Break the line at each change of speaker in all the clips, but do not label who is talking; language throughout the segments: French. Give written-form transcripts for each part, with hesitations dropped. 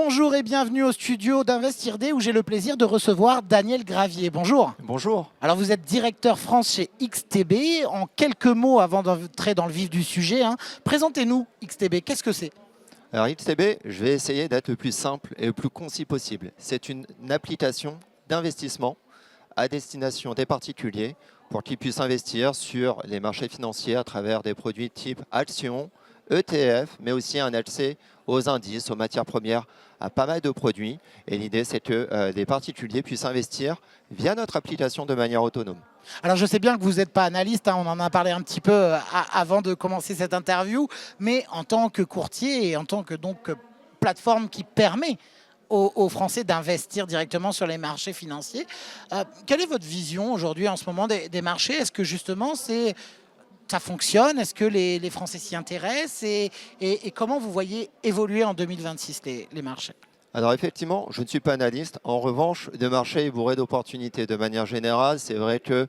Bonjour et bienvenue au studio d'Investir.D où j'ai le plaisir de recevoir Daniel Gravier. Bonjour.
Bonjour.
Alors vous êtes directeur France chez XTB. En quelques mots avant d'entrer dans le vif du sujet, présentez-nous XTB. Qu'est-ce que c'est?
Alors XTB, je vais essayer d'être le plus simple et le plus concis possible. C'est une application d'investissement à destination des particuliers pour qu'ils puissent investir sur les marchés financiers à travers des produits type actions, ETF, mais aussi un accès aux indices, aux matières premières, à pas mal de produits. Et l'idée, c'est que les particuliers puissent investir via notre application de manière autonome.
Alors je sais bien que vous n'êtes pas analyste, on en a parlé un petit peu avant de commencer cette interview, mais en tant que courtier et en tant que plateforme qui permet aux Français d'investir directement sur les marchés financiers, quelle est votre vision aujourd'hui en ce moment des marchés? Est-ce que justement ça fonctionne? Est-ce que les Français s'y intéressent et comment vous voyez évoluer en 2026 les marchés?
Alors effectivement, je ne suis pas analyste. En revanche, le marché est bourré d'opportunités. De manière générale, c'est vrai que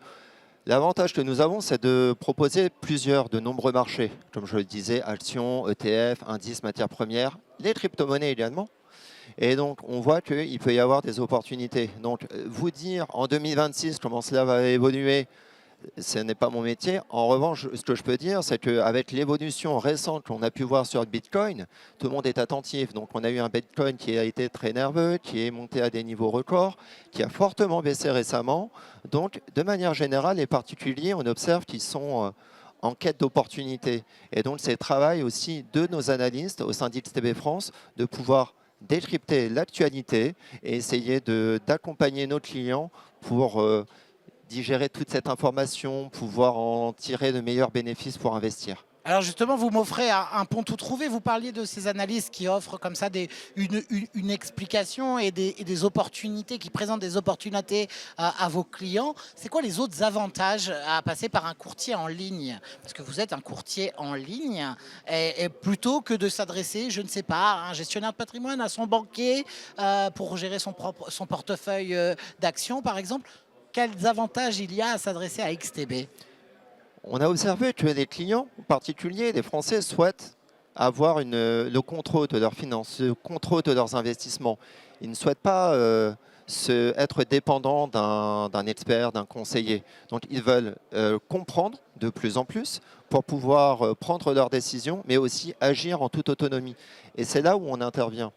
l'avantage que nous avons, c'est de proposer de nombreux marchés. Comme je le disais, actions, ETF, indices, matières premières, les crypto-monnaies également. Et donc, on voit qu'il peut y avoir des opportunités. Donc, vous dire en 2026 comment cela va évoluer, ce n'est pas mon métier. En revanche, ce que je peux dire, c'est qu'avec l'évolution récente qu'on a pu voir sur le Bitcoin, tout le monde est attentif. Donc, on a eu un Bitcoin qui a été très nerveux, qui est monté à des niveaux records, qui a fortement baissé récemment. Donc, de manière générale, les particuliers, on observe qu'ils sont en quête d'opportunités. Et donc, c'est le travail aussi de nos analystes au sein d'XTB France de pouvoir décrypter l'actualité et essayer d'accompagner nos clients pour digérer toute cette information, pouvoir en tirer de meilleurs bénéfices pour investir.
Alors justement, vous m'offrez un pont tout trouvé. Vous parliez de ces analystes qui offrent comme ça une explication et des opportunités, qui présentent des opportunités à vos clients. C'est quoi les autres avantages à passer par un courtier en ligne? Parce que vous êtes un courtier en ligne, et plutôt que de s'adresser, je ne sais pas, à un gestionnaire de patrimoine, à son banquier, pour gérer son portefeuille d'actions, par exemple. Quels avantages il y a à s'adresser à XTB?
On a observé que les clients, en particulier les Français, souhaitent avoir le contrôle de leurs finances, le contrôle de leurs investissements. Ils ne souhaitent pas être dépendants d'un expert, d'un conseiller. Donc ils veulent comprendre de plus en plus pour pouvoir prendre leurs décisions, mais aussi agir en toute autonomie. Et c'est là où on intervient.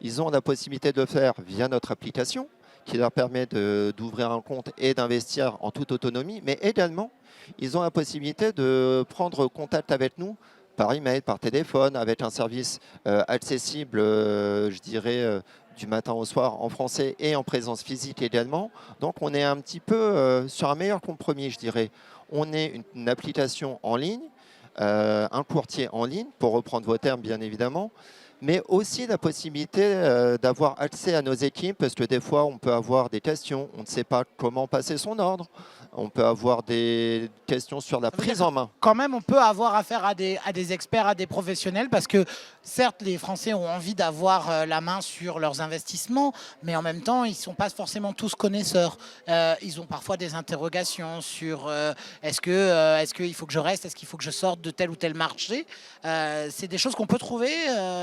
Ils ont la possibilité de le faire via notre application, qui leur permet d'ouvrir un compte et d'investir en toute autonomie, mais également, ils ont la possibilité de prendre contact avec nous par email, par téléphone, avec un service accessible, je dirais, du matin au soir en français et en présence physique également. Donc, on est un petit peu sur un meilleur compromis, je dirais. On est une application en ligne, un courtier en ligne, pour reprendre vos termes, bien évidemment, mais aussi la possibilité d'avoir accès à nos équipes, parce que des fois, on peut avoir des questions, on ne sait pas comment passer son ordre, on peut avoir des questions sur la prise en main.
Quand même, on peut avoir affaire à des experts, à des professionnels, parce que certes, les Français ont envie d'avoir la main sur leurs investissements, mais en même temps, ils ne sont pas forcément tous connaisseurs. Ils ont parfois des interrogations sur est-ce qu'il faut que je reste, est-ce qu'il faut que je sorte de tel ou tel marché. C'est des choses qu'on peut trouver,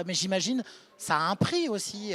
mais j'imagine ça a un prix aussi.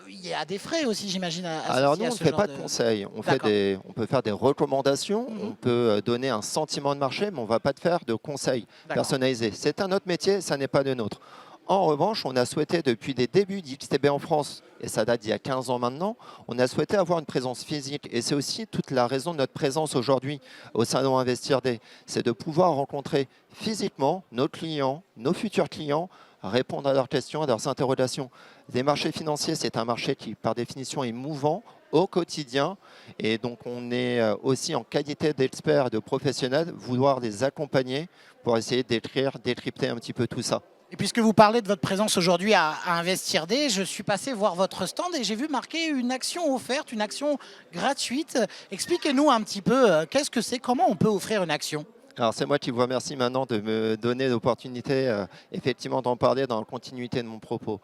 Il y a des frais aussi, j'imagine.
Alors nous, on ne fait pas de conseils. On peut faire des recommandations, on peut donner un sentiment de marché, mais on ne va pas te faire de conseils personnalisés. C'est un autre métier, ça n'est pas le nôtre. En revanche, on a souhaité depuis les débuts d'XTB en France, et ça date d'il y a 15 ans maintenant, on a souhaité avoir une présence physique. Et c'est aussi toute la raison de notre présence aujourd'hui au Salon Investir.D. C'est de pouvoir rencontrer physiquement nos clients, nos futurs clients, répondre à leurs questions, à leurs interrogations. Les marchés financiers, c'est un marché qui, par définition, est mouvant au quotidien. Et donc, on est aussi en qualité d'experts et de professionnels, vouloir les accompagner pour essayer décrypter un petit peu tout ça.
Et puisque vous parlez de votre présence aujourd'hui à Investir.D, je suis passé voir votre stand et j'ai vu marquer une action offerte, une action gratuite. Expliquez-nous un petit peu, qu'est-ce que c'est, comment on peut offrir une action?
Alors c'est moi qui vous remercie maintenant de me donner l'opportunité effectivement d'en parler dans la continuité de mon propos.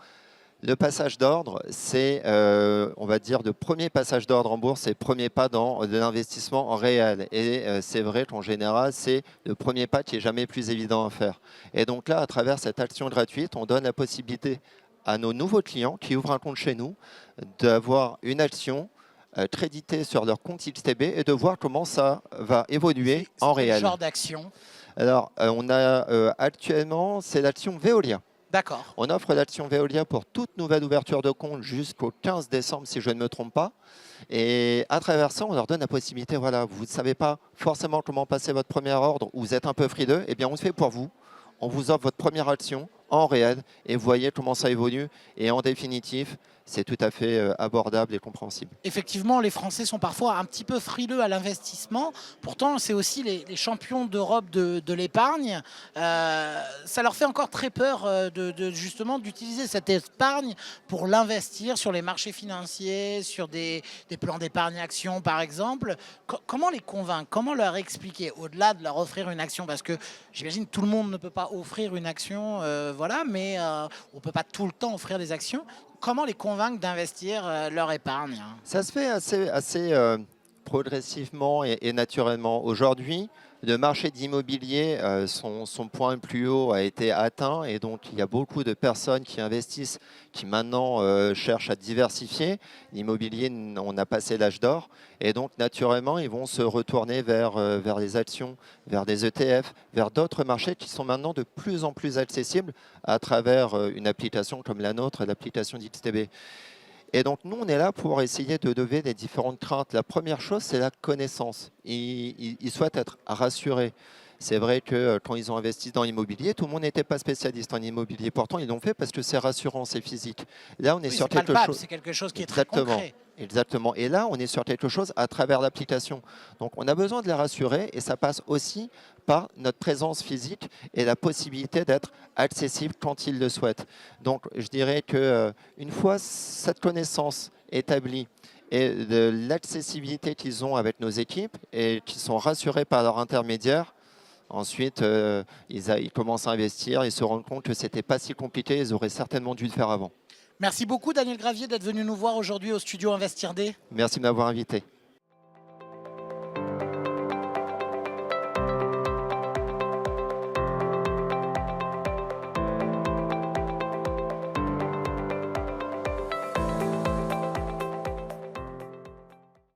Le passage d'ordre, c'est, on va dire, le premier passage d'ordre en bourse, c'est le premier pas dans l'investissement en réel. Et c'est vrai qu'en général, c'est le premier pas qui est jamais plus évident à faire. Et donc là, à travers cette action gratuite, on donne la possibilité à nos nouveaux clients qui ouvrent un compte chez nous d'avoir une action créditée sur leur compte XTB et de voir comment ça va évoluer en
Quel
réel.
genre d'action?
Alors, on a actuellement, c'est l'action Veolia.
D'accord.
On offre l'action Veolia pour toute nouvelle ouverture de compte jusqu'au 15 décembre, si je ne me trompe pas. Et à travers ça, on leur donne la possibilité, voilà, vous ne savez pas forcément comment passer votre premier ordre ou vous êtes un peu frileux, eh bien on le fait pour vous. On vous offre votre première action en réel et vous voyez comment ça évolue. Et en définitive, c'est tout à fait abordable et compréhensible.
Effectivement, les Français sont parfois un petit peu frileux à l'investissement. Pourtant, c'est aussi les champions d'Europe de l'épargne. Ça leur fait encore très peur justement d'utiliser cette épargne pour l'investir sur les marchés financiers, sur des plans d'épargne action, par exemple. Comment les convaincre? Comment leur expliquer, au-delà de leur offrir une action? Parce que j'imagine que tout le monde ne peut pas offrir une action, voilà, mais on ne peut pas tout le temps offrir des actions. Comment les convaincre d'investir leur épargne?
Ça se fait assez progressivement et naturellement. Aujourd'hui, le marché d'immobilier, son point le plus haut a été atteint et donc il y a beaucoup de personnes qui investissent, qui maintenant cherchent à diversifier. L'immobilier, on a passé l'âge d'or et donc naturellement, ils vont se retourner vers les actions, vers des ETF, vers d'autres marchés qui sont maintenant de plus en plus accessibles à travers une application comme la nôtre, l'application d'XTB. Et donc, nous, on est là pour essayer de lever les différentes craintes. La première chose, c'est la connaissance. Ils souhaitent être rassurés. C'est vrai que quand ils ont investi dans l'immobilier, tout le monde n'était pas spécialiste en immobilier. Pourtant, ils l'ont fait parce que c'est rassurant, c'est physique. Là, on est sur quelque chose.
C'est quelque chose qui est très concret.
Exactement. Et là, on est sur quelque chose à travers l'application. Donc, on a besoin de les rassurer et ça passe aussi par notre présence physique et la possibilité d'être accessible quand ils le souhaitent. Donc, je dirais qu'une fois cette connaissance établie et de l'accessibilité qu'ils ont avec nos équipes et qu'ils sont rassurés par leur intermédiaire, ensuite, ils commencent à investir, ils se rendent compte que ce n'était pas si compliqué, ils auraient certainement dû le faire avant.
Merci beaucoup Daniel Gravier d'être venu nous voir aujourd'hui au studio Investir D.
Merci de m'avoir invité.